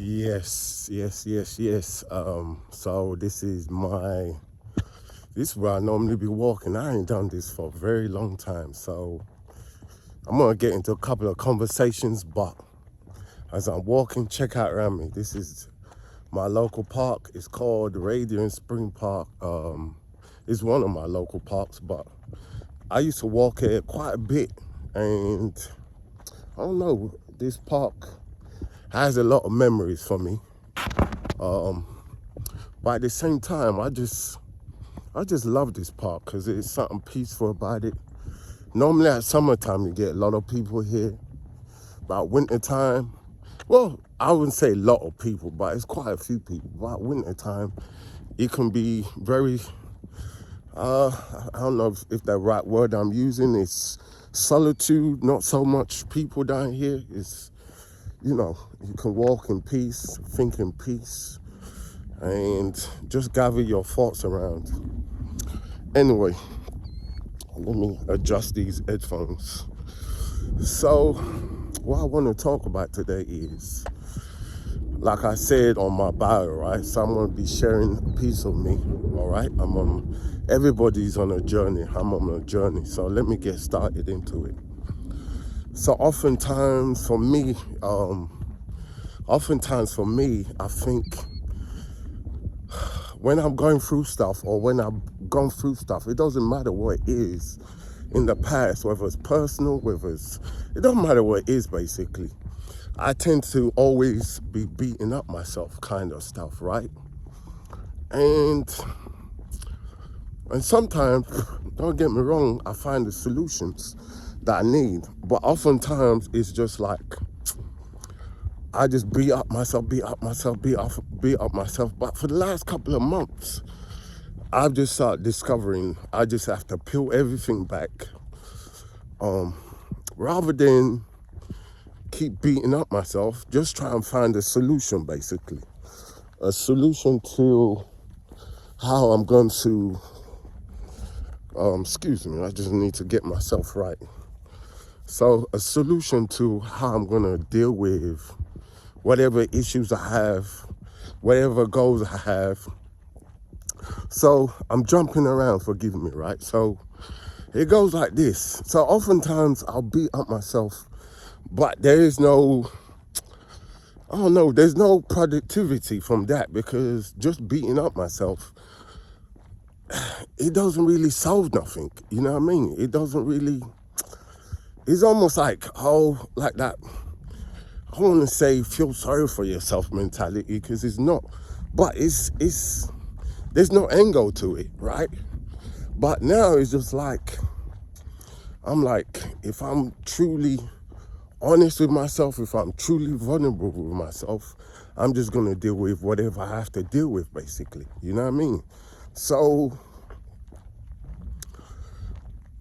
Yes. So this is where I normally be walking. I ain't done this for a very long time. So I'm gonna get into a couple of conversations, but as I'm walking, check out around me. This is my local park. It's called Radiant Spring Park. It's one of my local parks, but I used to walk here quite a bit, and I don't know, this park has a lot of memories for me. But at the same time, I just love this park because there's something peaceful about it. Normally at summertime, you get a lot of people here. About winter time, well, I wouldn't say a lot of people, but it's quite a few people. About winter time, it can be very, I don't know if the right word I'm using is solitude, not so much people down here. You can walk in peace, think in peace, and just gather your thoughts around. Anyway, let me adjust these headphones. So, what I want to talk about today is, like I said on my bio, right? So I'm going to be sharing a piece of me, all right? Everybody's on a journey. I'm on a journey. So let me get started into it. So oftentimes for me, I think when I'm going through stuff or when I've gone through stuff, it doesn't matter what it is in the past, whether it's personal, it doesn't matter what it is basically. I tend to always be beating up myself kind of stuff, right? And sometimes, don't get me wrong, I find the solutions that I need. But oftentimes it's just like, I just beat up myself. But for the last couple of months, I've just started discovering I just have to peel everything back. Rather than keep beating up myself, just try and find a solution basically. A solution to how I'm going to, excuse me, I just need to get myself right. So a solution to how I'm going to deal with whatever issues I have, whatever goals I have. So I'm jumping around, forgive me, right? So it goes like this. So oftentimes I'll beat up myself, but there's no productivity from that, because just beating up myself, it doesn't really solve nothing. You know what I mean? It's almost like, like that. I want to say feel sorry for yourself mentality, because it's not, but there's no angle to it, right? But now it's just like, I'm like, if I'm truly honest with myself, if I'm truly vulnerable with myself, I'm just going to deal with whatever I have to deal with, basically. You know what I mean? So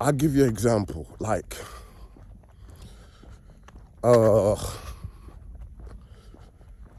I'll give you an example. Like,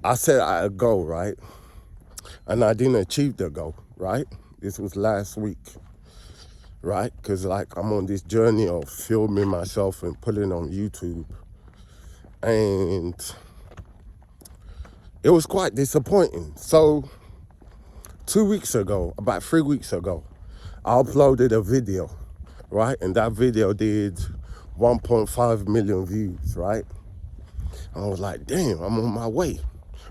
I said I had a goal, right? And I didn't achieve the goal, right? This was last week, right? Because like I'm on this journey of filming myself and putting it on YouTube. And it was quite disappointing. So about 3 weeks ago, I uploaded a video, right? And that video did 1.5 million views, right? I was like, damn, I'm on my way,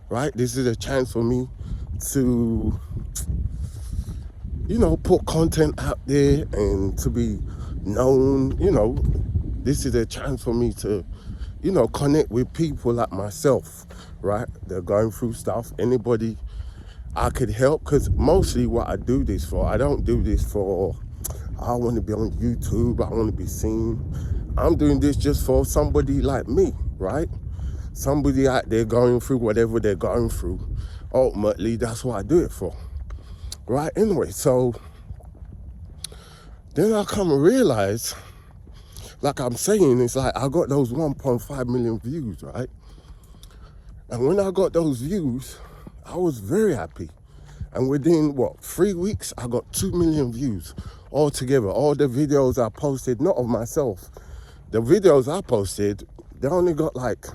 right? This is a chance for me to, put content out there and to be known. This is a chance for me to, connect with people like myself, right? They're going through stuff. Anybody I could help, because mostly what I do this for, I don't do this for, I want to be on YouTube, I want to be seen. I'm doing this just for somebody like me, right? Somebody out there going through whatever they're going through. Ultimately, that's what I do it for, right? Anyway, so then I come and realize, like I'm saying, it's like I got those 1.5 million views, right? And when I got those views, I was very happy. And within, 3 weeks, I got 2 million views altogether. All the videos I posted, not of myself, the videos I posted, they only got like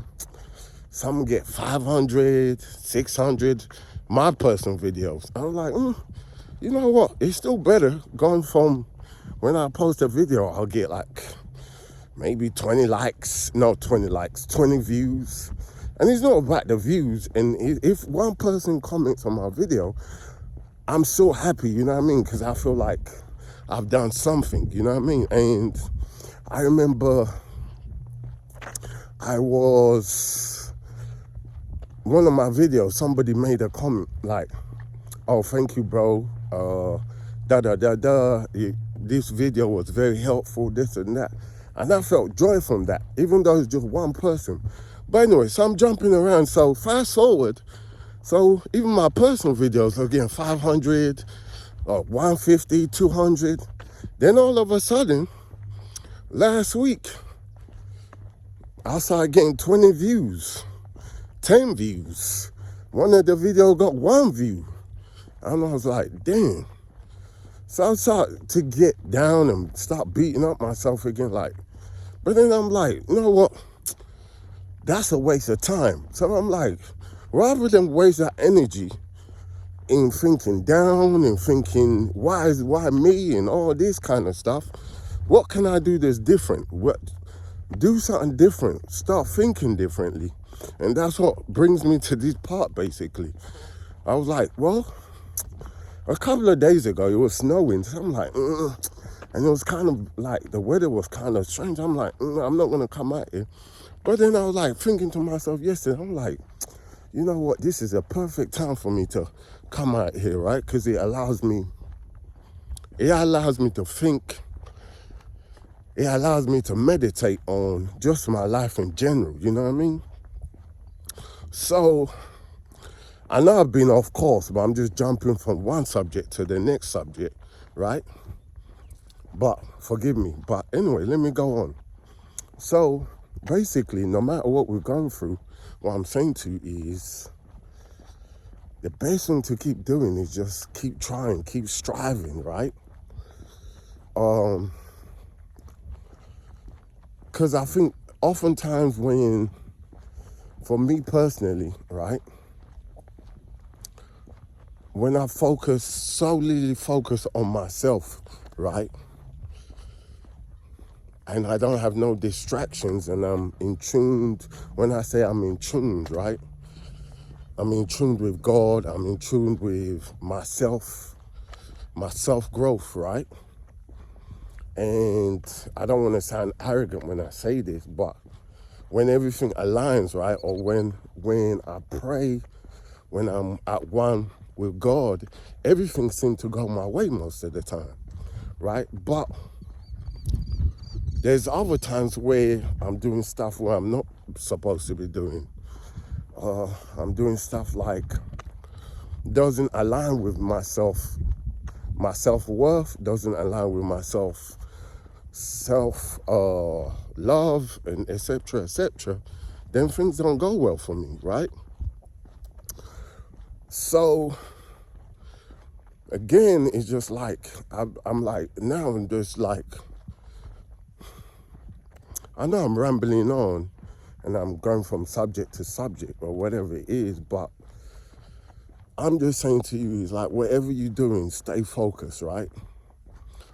Some get 500, 600, my personal videos. I'm like, you know what? It's still better going from when I post a video, I'll get like maybe 20 likes, no 20 likes, 20 views. And it's not about the views. And if one person comments on my video, I'm so happy, you know what I mean? Because I feel like I've done something, you know what I mean? And I remember one of my videos, somebody made a comment like, oh, thank you, bro. This video was very helpful, this and that. And I felt joy from that, even though it's just one person. But anyway, so I'm jumping around. So fast forward. So even my personal videos are getting 500, 150, 200. Then all of a sudden, last week, I started getting 20 views, 10 views. One of the videos got 1 view. And I was like, damn. So I started to get down and stop beating up myself again. But then I'm like, you know what? That's a waste of time. So I'm like, rather than waste that energy in thinking down and thinking, why me and all this kind of stuff, what can I do that's different? Do something different. Start thinking differently. And that's what brings me to this part, basically. I was like, well, a couple of days ago, it was snowing. So I'm like, and it was kind of like, the weather was kind of strange. I'm like, I'm not going to come out here. But then I was like thinking to myself yesterday, I'm like, you know what? This is a perfect time for me to come out here, right? Because it allows me to think. It allows me to meditate on just my life in general, you know what I mean? So, I know I've been off course, but I'm just jumping from one subject to the next subject, right? But, forgive me. But anyway, let me go on. So, basically, no matter what we're going through, what I'm saying to you is, the best thing to keep doing is just keep trying, keep striving, right? Because I think oftentimes for me personally, right, when I solely focus on myself, right, and I don't have no distractions and I'm in tune, when I say I'm in tune, right, I'm in tune with God, I'm in tune with myself, my self-growth, right? And I don't want to sound arrogant when I say this, but when everything aligns, right, or when I pray, when I'm at one with God, everything seems to go my way most of the time, right? But there's other times where I'm doing stuff where I'm not supposed to be doing. I'm doing stuff like doesn't align with myself, my self-worth, doesn't align with myself, self-love, and etc., then things don't go well for me, right? So, again, it's just like, I'm like, now I'm just like, I know I'm rambling on, and I'm going from subject to subject, or whatever it is, but I'm just saying to you, is like, whatever you're doing, stay focused, right?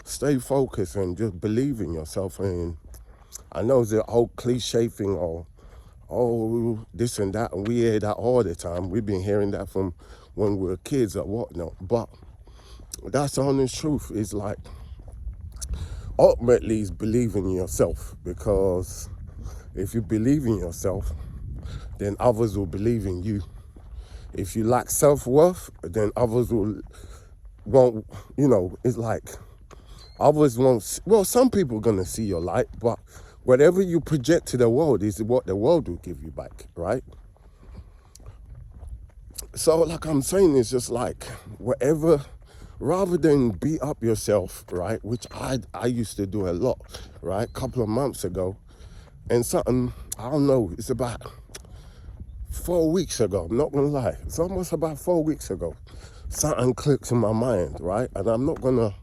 Stay focused and just believe in yourself. And I know it's the old cliche thing, oh, this and that, and we hear that all the time. We've been hearing that from when we were kids or whatnot. But that's the honest truth. Is like, ultimately, is believing in yourself. Because if you believe in yourself, then others will believe in you. If you lack self-worth, then others won't, it's like, others won't, well, some people are going to see your light, but whatever you project to the world is what the world will give you back, right? So like I'm saying, it's just like, whatever, rather than beat up yourself, right, which I used to do a lot, right, a couple of months ago, and something, I don't know, it's about 4 weeks ago, I'm not gonna lie, it's almost about 4 weeks ago, something clicks in my mind, right? And I'm not gonna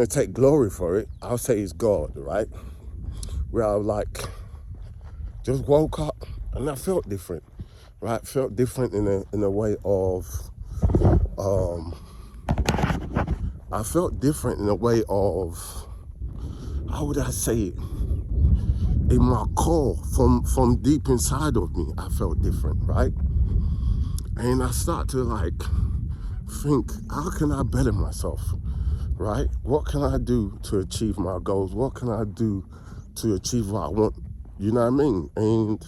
take glory for it. I'll say it's God, right? Where I like just woke up and I felt different, right? Felt different in a way of, I felt different in a way of, how would I say it? In my core, from deep inside of me, I felt different, right? And I start to like think, how can I better myself, right? What can I do to achieve my goals? What can I do to achieve what I want? You know what I mean? And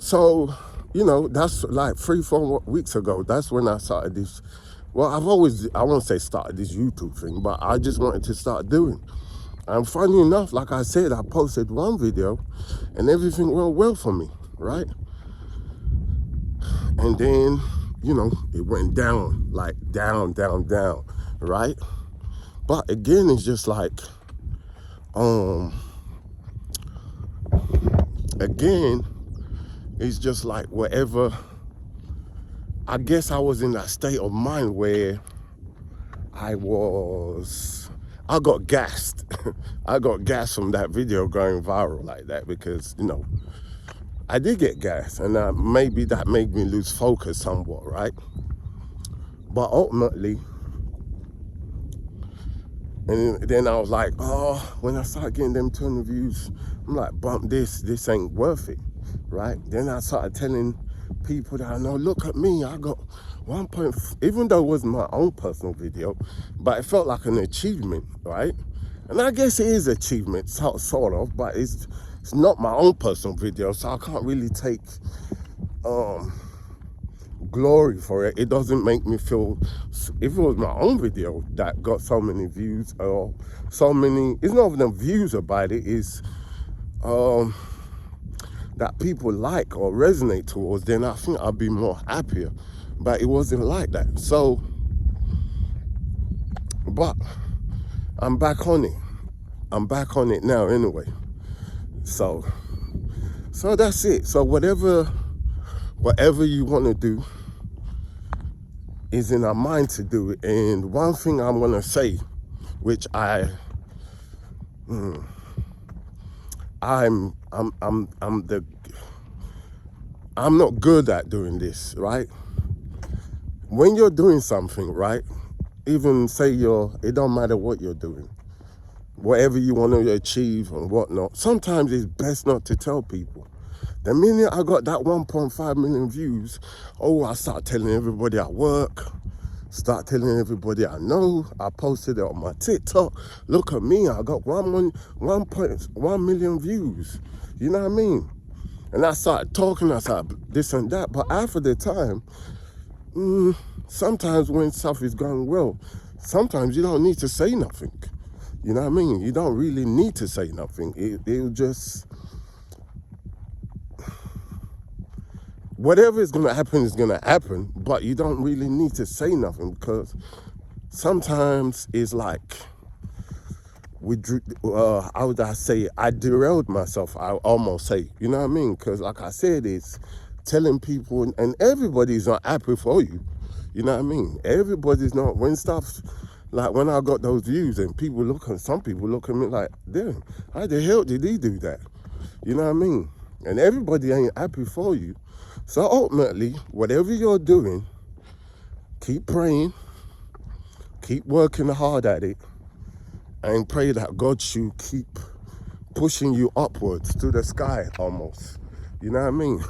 so, that's like 3-4 weeks ago. That's when I started this. Well, I won't say started this YouTube thing, but I just wanted to start doing. And funny enough, like I said, I posted one video and everything went well for me, right? And then, it went down, like down, right? But again, it's just like, again, it's just like whatever. I guess I was in that state of mind where I got gassed. I got gassed from that video going viral like that because, I did get gassed, and maybe that made me lose focus somewhat, right? But ultimately, and then I was like, oh, when I started getting them 200 views, I'm like, bump this ain't worth it, right? Then I started telling people that I know, look at me, I got 1 point, even though it wasn't my own personal video, but it felt like an achievement, right? And I guess it is achievement, sort of, but it's not my own personal video, so I can't really take glory for it. It doesn't make me feel, if it was my own video that got so many views or so many, it's not even the views about it, it's that people like or resonate towards, then I think I'd be more happier. But it wasn't like that. So, but I'm back on it. I'm back on it now anyway. So that's it. So whatever you want to do is in our mind to do it. And one thing I'm gonna say, which I'm not good at doing this, right? When you're doing something, right? Even say it don't matter what you're doing, whatever you want to achieve and whatnot, sometimes it's best not to tell people. The minute I got that 1.5 million views, I start telling everybody at work, start telling everybody I know. I posted it on my TikTok. Look at me, I got 1.1 million views. You know what I mean? And I started talking, I started this and that. But after the time, sometimes when stuff is going well, sometimes you don't need to say nothing. You know what I mean? You don't really need to say nothing. It'll just, whatever is going to happen is going to happen, but you don't really need to say nothing, because sometimes it's like, how would I say it? I derailed myself, I almost say. You know what I mean? Because like I said, it's telling people, and everybody's not happy for you. You know what I mean? Everybody's not, when stuff, like when I got those views and some people look at me like, damn, how the hell did he do that? You know what I mean? And everybody ain't happy for you. So ultimately, whatever you're doing, keep praying, keep working hard at it, and pray that God should keep pushing you upwards to the sky almost. You know what I mean?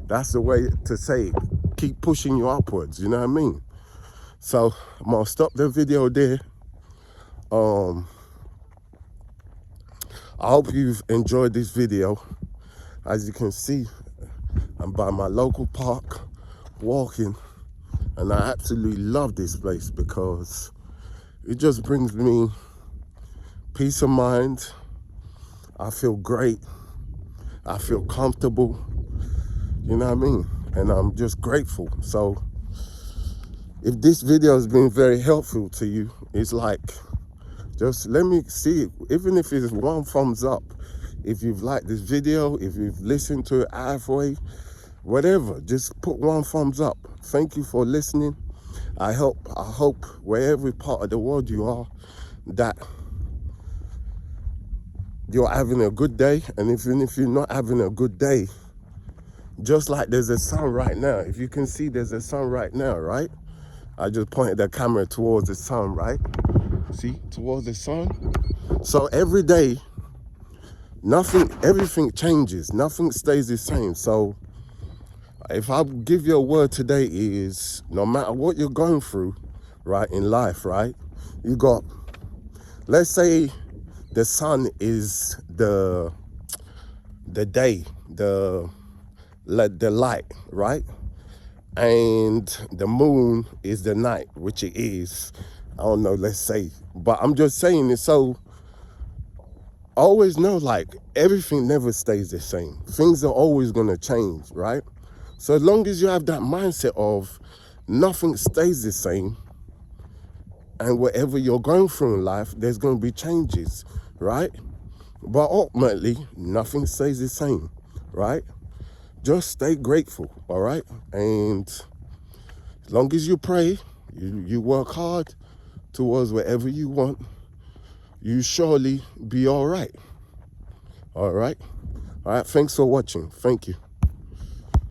That's the way to say it. Keep pushing you upwards, you know what I mean? So I'm gonna stop the video there. I hope you've enjoyed this video. As you can see, I'm by my local park walking, and I absolutely love this place because it just brings me peace of mind. I feel great. I feel comfortable. You know what I mean? And I'm just grateful. So if this video has been very helpful to you, it's like, just let me see it. Even if it's one thumbs up, if you've liked this video, if you've listened to it halfway, whatever, just put one thumbs up. Thank you for listening. I hope wherever part of the world you are, that you're having a good day, and even if you're not having a good day, just like there's a sun right now. If you can see, there's a sun right now, right? I just pointed the camera towards the sun, right? See, towards the sun. So every day, everything changes. Nothing stays the same. So if I give you a word today is, no matter what you're going through, right, in life, right, you got, let's say the sun is the day, the light, right? And the moon is the night, which it is. I don't know, let's say. But I'm just saying it, so always know, like, everything never stays the same. Things are always gonna change, right? So as long as you have that mindset of nothing stays the same, and whatever you're going through in life, there's gonna be changes, right? But ultimately, nothing stays the same, right? Just stay grateful, all right? And as long as you pray, you work hard towards whatever you want, you surely be all right. All right? All right, thanks for watching. Thank you.